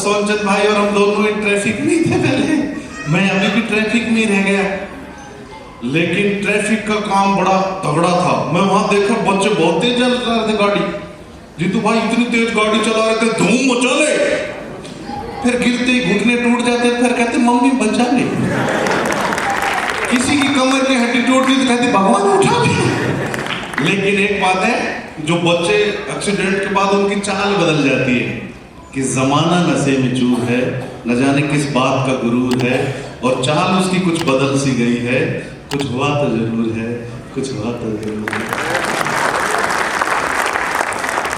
सोनचंद भाई और हम दोनों ही ट्रैफिक में थे पहले, मैं अभी भी ट्रैफिक में रह गया, लेकिन ट्रैफिक का काम बड़ा तगड़ा था। मैं वहां देखा बच्चे बहुत तेज चल रहे थे गाड़ी, जीतू भाई इतनी तेज गाड़ी चला रहे थे, धूम मचा ले, फिर गिरते ही घुटने टूट जाते, फिर कहते मम्मी बचा ले, किसी की कमर की हड्डी टूट गई तो कहते भगवान उठा ले। लेकिन एक बात है, जो बच्चे एक्सीडेंट के बाद उनकी चाल बदल जाती है कि जमाना नशे में चूर है, न जाने किस बात का गुरूर है, और चाल उसकी कुछ बदल सी गई है, कुछ हुआ तो जरूर है, कुछ हुआ तो जरूर है।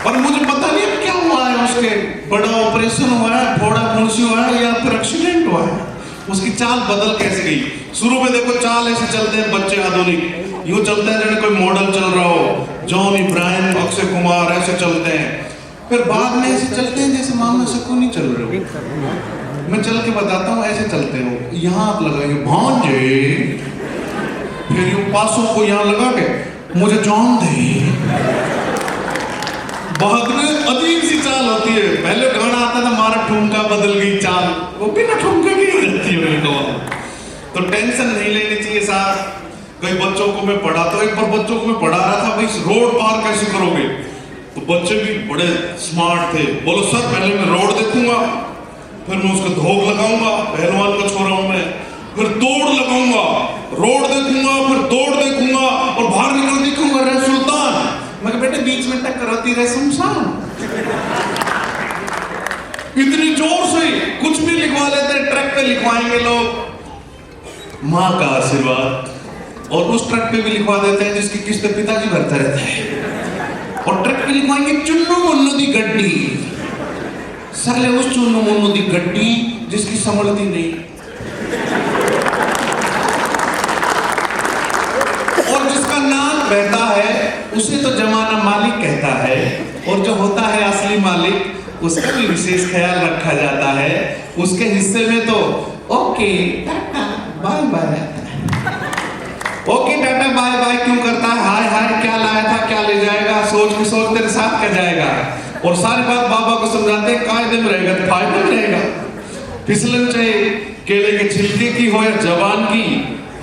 और मुझे पता नहीं अब क्या हुआ है, उसके बड़ा ऑपरेशन हुआ है, फोड़ा फुंसी हुआ है, या फिर एक्सीडेंट हुआ है, उसकी चाल बदल कैसे गई। शुरू में देखो चाल ऐसे चलते हैं बच्चे आधुनिक, यूं चलते हैं जैसे कोई मॉडल चल रहा हो, जॉन इब्राहिम, अक्षय कुमार ऐसे चलते हैं, फिर बाद में ऐसे चलते हैं जैसे मामा शकुनी चल रहे हो। मैं चल के बताता हूँ, ऐसे चलते हो, यहाँ आप लगाएंगे भांजे, फिर यूं पासों को यहाँ लगा के मुझे जॉन दे, बहुत में अजीब सी चाल होती है। पहले गाना आता था मारा ठुमका बदल गई चाल, वो बिना ठुमके की रहती है। तो टेंशन नहीं लेनी चाहिए साहब। कई बच्चों को मैं पढ़ाता हूँ, एक बार बच्चों को मैं पढ़ा रहा था, भाई रोड पार कैसे करोगे, तो बच्चे भी बड़े स्मार्ट थे, बोलो सर पहले मैं रोड देखूंगा, फिर मैं उसको धोख लगाऊंगा, पहलवान का छोरा हूं मैं, फिर दौड़ लगाऊंगा, रोड देखूंगा, फिर दौड़ देखूंगा, और बाहर निकल देखूंगा रे सुल्तान। मैं बेटे बीच में टक्कर होती रहे शमशान। इतनी जोर से कुछ भी लिखवा लेते हैं, ट्रक पे लिखवाएंगे लोग माँ का आशीर्वाद, और उस ट्रक पे भी लिखवा देते हैं जिसकी किस्त पिताजी भरते रहते हैं, और ट्रक पे लिखवाएंगे चुन्नू मुन्नू दी गड्डी, साले उस चुन्नू मुन्नू दी गड्डी जिसकी संभलती नहीं, और जिसका नाक बहता है उसे तो जमाना मालिक कहता है, और जो होता है असली मालिक उसका भी विशेष ख्याल रखा जाता है। उसके हिस्से में तो okay tata bye bye, okay tata bye bye क्यों करता है, हाय हाय क्या लाया था क्या ले जाएगा, सोच के सोच तेरे साथ क्या जाएगा, और सारी बात बाबा को समझाते हैं कायदे में रहेगा तो फायदे में रहेगा। फिसलन चाहे केले के छिलके की हो या जवान की,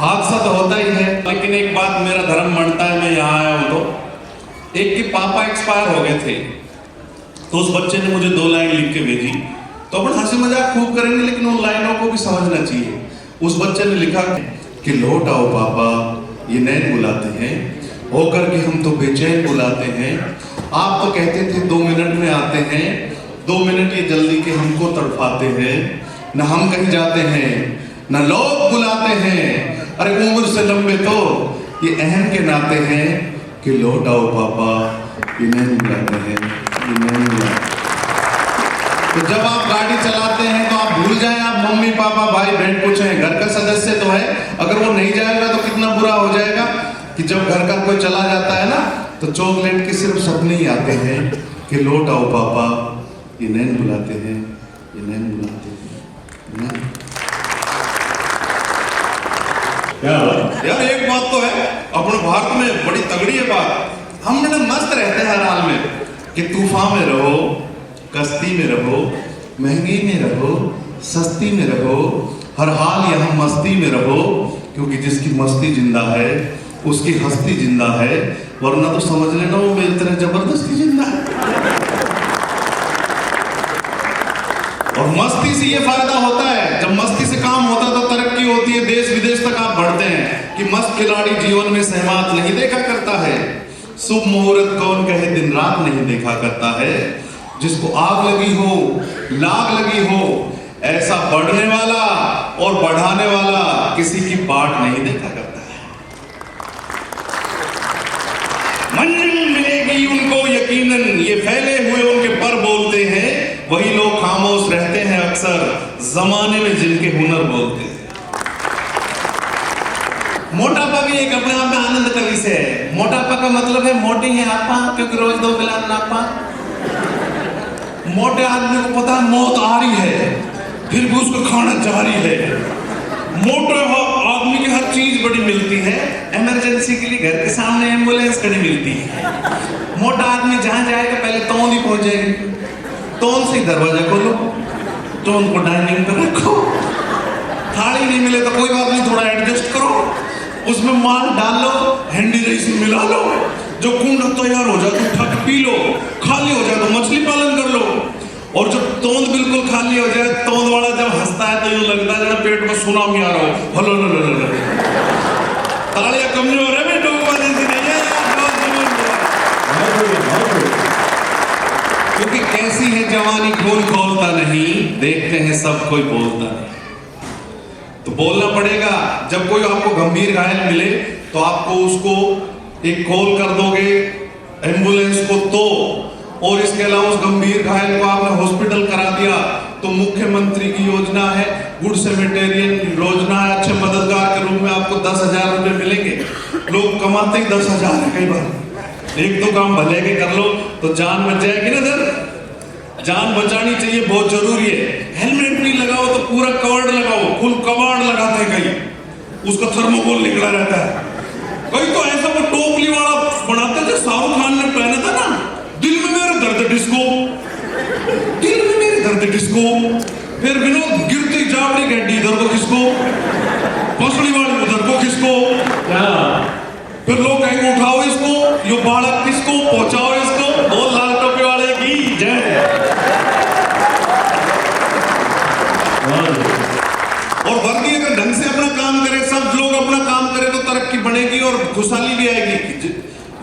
हादसा तो होता ही है। लेकिन एक बात मेरा धर्म मानता है, मैं यहाँ आया हूँ तो एक के पापा एक्सपायर हो गए थे, तो उस बच्चे ने मुझे 2 लाइन लिख के भेजी, तो अपन हंसी मजाक खूब करेंगे लेकिन उन लाइनों को भी समझना चाहिए। उस बच्चे ने लिखा कि लौट आओ पापा ये नैन बुलाते हैं, होकर के हम तो बेचैन बुलाते हैं, आप तो कहते थे 2 मिनट में आते हैं, 2 मिनट ये जल्दी के हमको तड़पाते हैं, न हम कहीं जाते हैं न लोग बुलाते हैं, अरे उम्र से लंबे तो ये अहम के नाते हैं कि लौट आओ पापा ये नैन बुलाते हैं, ये नैन बुलाते। तो जब आप गाड़ी चलाते हैं तो आप भूल जाएं आप मम्मी पापा भाई बहन कुछ हैं, घर का सदस्य तो है, अगर वो नहीं जाएगा तो कितना बुरा हो जाएगा कि जब घर का कोई चला जाता है ना तो चॉकलेट के सिर्फ सपने ही आते हैं कि लौट आओ पापा ये नैन बुलाते हैं, ये नैन बुलाते हैं। यार एक बात तो है, अपने भारत में बड़ी तगड़ी है बात, हम बड़े मस्त रहते हैं हर हाल में कि तूफान में रहो, कश्ती में रहो, महंगी में रहो, सस्ती में रहो, हर हाल यहाँ मस्ती में रहो, क्योंकि जिसकी मस्ती जिंदा है उसकी हस्ती जिंदा है, वरना तो समझ लेना वो मेरी तरह जबरदस्ती जिंदा है। और मस्ती से ये फायदा होता है, जब मस्ती से काम होता है तो तरक्की होती है, देश विदेश तक आप बढ़ते हैं कि मस्त खिलाड़ी जीवन में सहमात नहीं देखा करता है, शुभ मुहूर्त कौन कहे दिन रात नहीं देखा करता है, जिसको आग लगी हो लाग लगी हो ऐसा बढ़ने वाला और बढ़ाने वाला किसी की बाट नहीं देखा करता है। मंजिल मिलेगी उनको यकीनन, ये फैले हुए उनके पर बोलते हैं, वही लोग खामोश रहते हैं अक्सर जमाने में जिनके हुनर बोलते हैं। मोटापा भी एक अपने आप में आनंद का विषय है। मोटापा का मतलब है मोटे हैं आपा, क्योंकि रोज 2 बेला नापा। मोटे आदमी को पता है मौत आ रही है, फिर भी उसको खाना जारी है। मोटे आदमी की हर चीज बड़ी मिलती है, इमरजेंसी के लिए घर के सामने एम्बुलेंस खड़ी मिलती है। मोटा आदमी जहां जाएगा पहले तौंद ही पहुंच जाएगी, तौंद से ही दरवाजा खोलो, तो उनको डाइनिंग पे रखो। थाली नहीं मिले तो कोई बात नहीं, थोड़ा एडजस्ट करो, उसमें माल डाल लो, हैंडी राइस में मिला लो, जो कुंड तैयार हो जाए तो उठा के पी लो, खाली हो जाए तो मछली पालन कर लो। और जब तोंद बिल्कुल खाली हो जाए, तोंद वाला जब हंसता है तो यूं लगता है जब पेट में सुनामी आ रहा हो। हलो लो लो लो, तालियां कमजोर है, मैं डोबा जैसी नहीं है, क्योंकि कैसी है जवानी खोल खोलता नहीं, देखते हैं सब कोई बोलता नहीं। तो बोलना पड़ेगा। जब कोई आपको गंभीर घायल मिले तो आपको उसको एक कॉल कर दोगे एम्बुलेंस को, तो और इसके अलावा उस गंभीर घायल को आपने हॉस्पिटल करा दिया तो मुख्यमंत्री की योजना है, गुड सेमेटेरियन योजना है, अच्छे मददगार के रूप में आपको 10,000 रुपए मिलेंगे। लोग कमाते ही 10,000 है कई बार। एक दो काम भले के कर लो तो जान बच जाएगी ना सर। जान बचानी चाहिए, बहुत जरूरी है। हेलमेट भी लगाओ तो पूरा कवर्ड लगाओ, फुल कवर्ड लगाते हैं कई, उसका थर्मोकोल निकला रहता है। कई तो ऐसा वो टोपली वाला बनाते थे, शाहरुख खान ने पहना था ना, दिल में मेरे दर्द डिस्को, दिल में मेरे दर्द डिस्को। फिर विनोद गिरती जावड़ी गड्डी इधर को किसको, पसड़ी वाली उधर को किसको, फिर लोग कहेंगे उठाओ इसको, यो बालक किसको, पहुंचाओ इसको। बोल लाल टोपी वाले की जय। और वर्दी अगर ढंग से अपना काम करे, सब लोग अपना काम करें तो तरक्की बढ़ेगी और खुशहाली भी आएगी।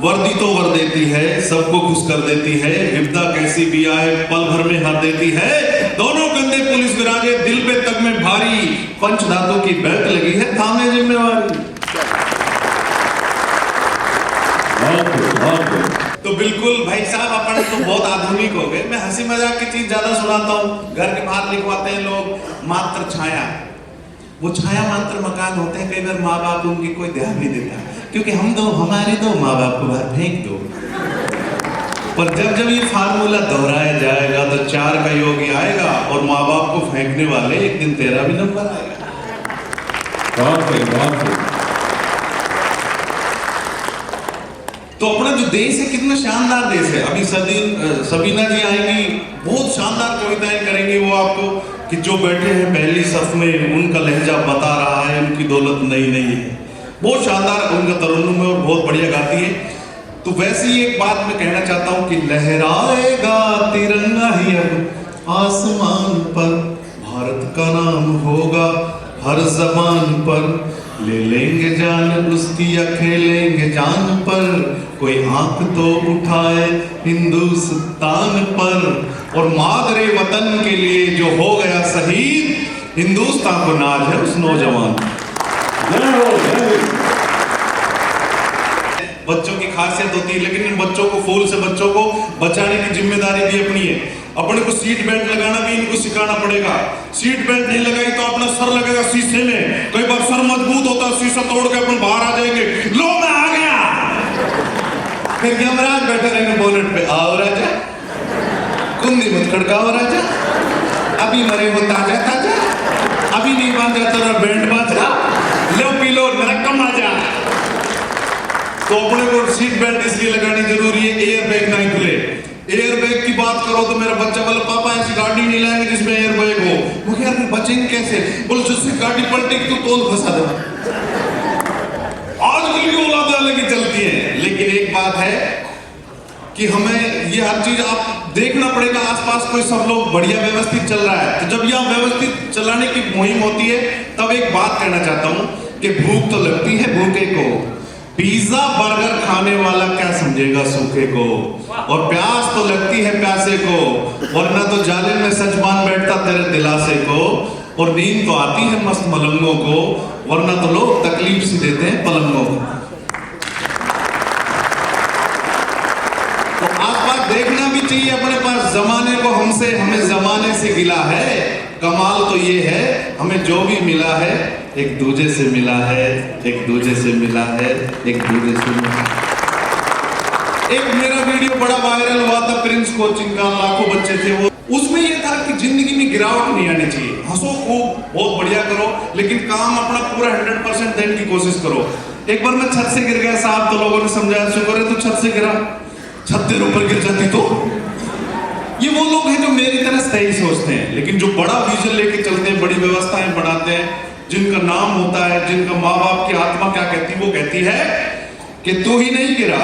वर्दी तो वर देती है, सबको खुश कर देती है, विपदा कैसी भी आए पल भर में हार देती है। दोनों कंधे पुलिस विराजे, दिल पे तग में भारी, पंच धातु की बेल्ट लगी है, थामे जिम्मेवारी। तो बिल्कुल भाई साहब, अपन तो बहुत आधुनिक हो गए। मैं हंसी मजाक की चीज ज्यादा सुनाता हूँ। घर के बाहर लिखवाते हैं लोग मात्र छाया, वो छाया मात्र मकान होते हैं। कई बार माँ बाप उनकी कोई ध्यान नहीं देता, क्योंकि हमारे दो माँ बाप को बाहर फेंक दो। पर जब जब ये फार्मूला दोहराया जाएगा तो 4 का योग ही आएगा और माँ बाप को फेंकने वाले एक दिन 13 भी नंबर आएगा। तो अपना जो देश है कितना शानदार देश है। अभी सबीना जी आएंगी, बहुत शानदार कविताएं करेंगी वो आपको, कि जो बैठे हैं पहली सफ में उनका लहजा बता रहा है, उनकी दौलत नई नई है। बहुत शानदार उनका तरन्नुम है और बहुत बढ़िया गाती है। तो वैसे ही एक बात मैं कहना चाहता हूँ कि लहराएगा तिरंगा ही अब आसमान पर, भारत का नाम होगा हर जबान पर, ले लेंगे जान उसकी या खेलेंगे जान पर, कोई आंख तो उठाए हिंदुस्तान पर। और मादरे वतन के लिए जो हो गया शहीद, हिंदुस्तान को नाज है उस नौजवान। बच्चों की खासियत होती है, लेकिन इन बच्चों को, फूल से बच्चों को बचाने की जिम्मेदारी भी अपनी है। अपने को सीट बेल्ट लगाना भी इनको सिखाना पड़ेगा। सीट बेल्ट नहीं लगाई तो अपना सर लगेगा शीशे में। कई बार सर मजबूत होता है, शीशा तोड़ के अपन बाहर आ जाएंगे, लो मैं आ गया। फिर यमराज बैठे रहेंगे बोनेट पे, आओ राजा, कुंदी मत खड़काओ राजा, अभी मरे हो ताजा ताजा, अभी नहीं बांधा तो बैंड बाजा, लो पी लो नरकम आ जा। तो अपने को सीट बेल्ट इसलिए लगानी जरूरी है, एयर बैग नहीं खुले। एयर बैग की बात करो तो मेरा बच्चा बोले पापा ऐसी गाड़ी नहीं लाएंगे जिसमें एयर बैग हो। वो यार बचेंगे कैसे? बोले जिससे गाड़ी पलटेगी तो तोल फंसा देना। आजकल की औलाद अलग ही चलती है। लेकिन एक बात है कि हमें ये हर चीज आप देखना पड़ेगा, आसपास कोई सब लोग बढ़िया व्यवस्थित चल रहा है। तो जब यह व्यवस्थित चलाने की मुहिम होती है तब एक बात कहना चाहता हूँ कि भूख तो लगती है भूखे को, पिज्जा बर्गर खाने वाला क्या समझेगा सूखे को, और प्यास तो लगती है प्यासे को, वरना तो जालिम में सच बांध बैठता तेरे दिलासे को, और नींद तो आती है मस्त मलंगों को, वरना तो लोग तकलीफ सी देते हैं पलंगों को। तो आसपास देखना भी चाहिए अपने पास, जमाने को हमें जमाने से गिला है। कमाल तो ये है हमें जो भी मिला है एक दूजे से मिला है, एक दूजे से मिला है, एक दूजे से मिला है। एक मेरा वीडियो बड़ा वायरल हुआ था प्रिंस कोचिंग का, लाखों बच्चे थे वो, उसमें ये था कि जिंदगी में गिरावट नहीं आनी चाहिए, हंसो खूब, बहुत बढ़िया करो, लेकिन काम अपना पूरा 100% देने की कोशिश करो। एक बार मैं छत से गिर गया साहब, तो लोगों ने समझाया शुक्र है तो छत से गिरा, छत तेरे ऊपर गिर जाती तो ये वो लोग हैं जो मेरी तरह सही सोचते हैं, लेकिन जो बड़ा विजन लेके चलते हैं, बड़ी व्यवस्थाएं बनाते हैं, जिनका नाम होता है, जिनका माँ बाप की आत्मा क्या कहती है, वो कहती है कि तू ही नहीं गिरा,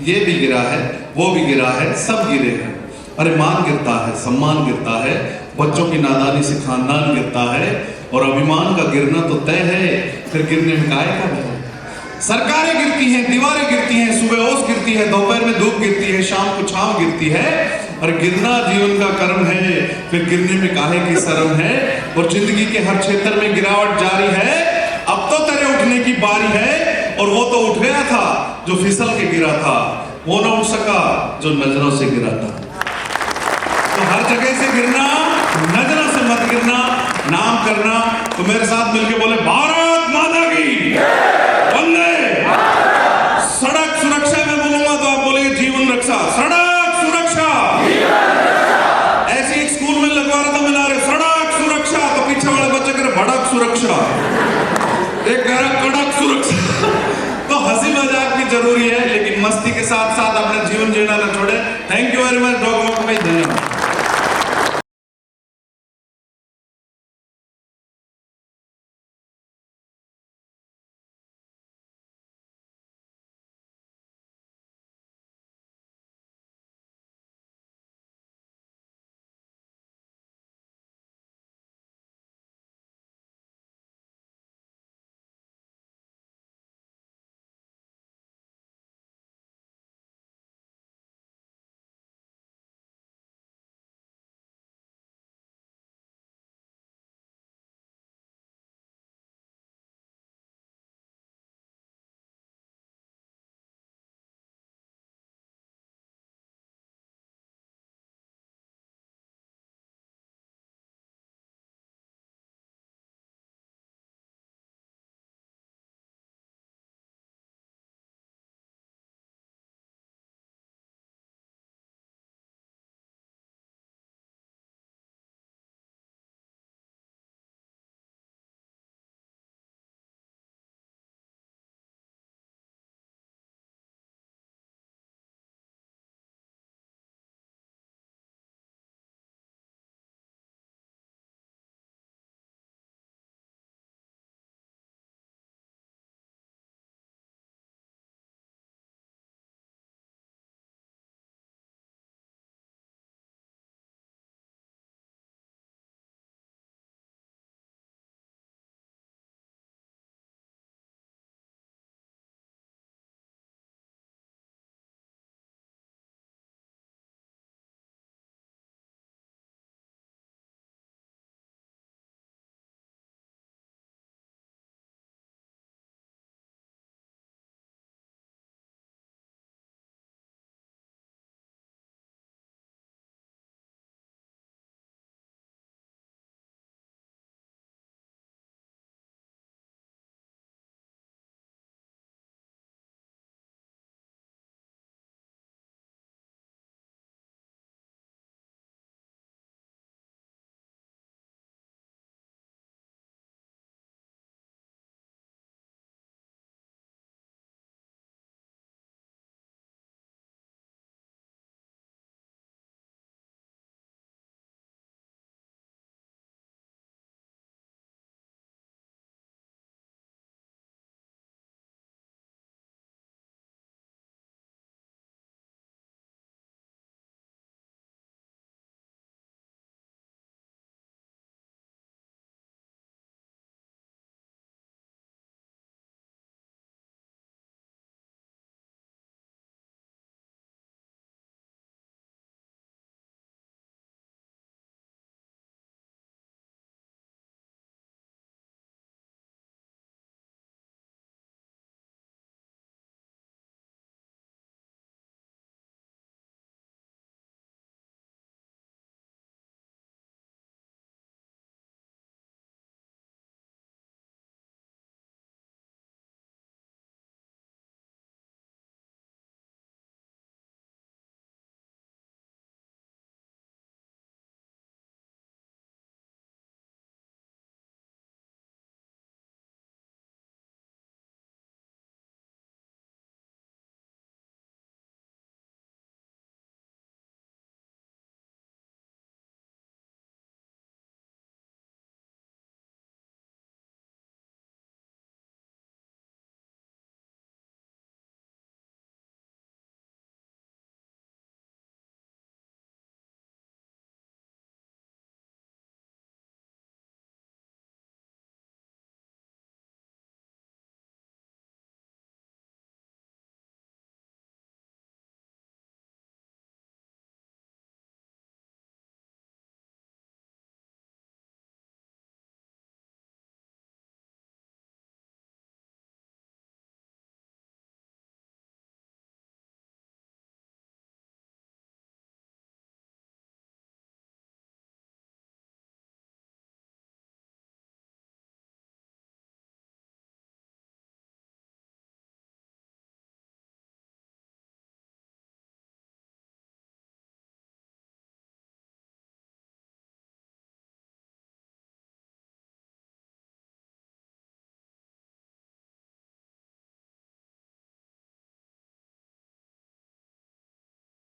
ये भी गिरा है, वो भी गिरा है, सब गिरे हैं। अरे मान गिरता है, सम्मान गिरता है, बच्चों की नादानी से खानदान गिरता है, और अभिमान का गिरना तो तय है, फिर गिरने में काहे का भय? सरकारें गिरती हैं, दीवारें गिरती हैं, सुबह ओस गिरती है, दोपहर में धूप गिरती है, शाम को छांव गिरती है, और गिरना जीवन का कर्म है, फिर गिरने में काहे की शर्म है। और जिंदगी के हर क्षेत्र में गिरावट जारी है, अब तो तेरे उठने की बारी है, और वो तो उठ गया था जो फिसल के गिरा था, वो ना उठ सका जो नजरों से गिरा था। तो हर जगह से गिरना, नजरों से मत गिरना, नाम करना। तो मेरे साथ मिलके बोले भारत माता की वंदे। सड़क सुरक्षा में बोलूंगा तो आप बोलेंगे जीवन रक्षा, सड़क सुरक्षा। ऐसे एक स्कूल में लगवा रहा था मैं नारे, सड़क सुरक्षा, तो पीछे वाले बच्चे कह रहे भड़क सुरक्षा, एक कह रहा कड़क सुरक्षा। तो हंसी मजाक भी जरूरी है, लेकिन मस्ती के साथ साथ अपना जीवन जीना ना छोड़े। Thank you very much. धन्यवाद।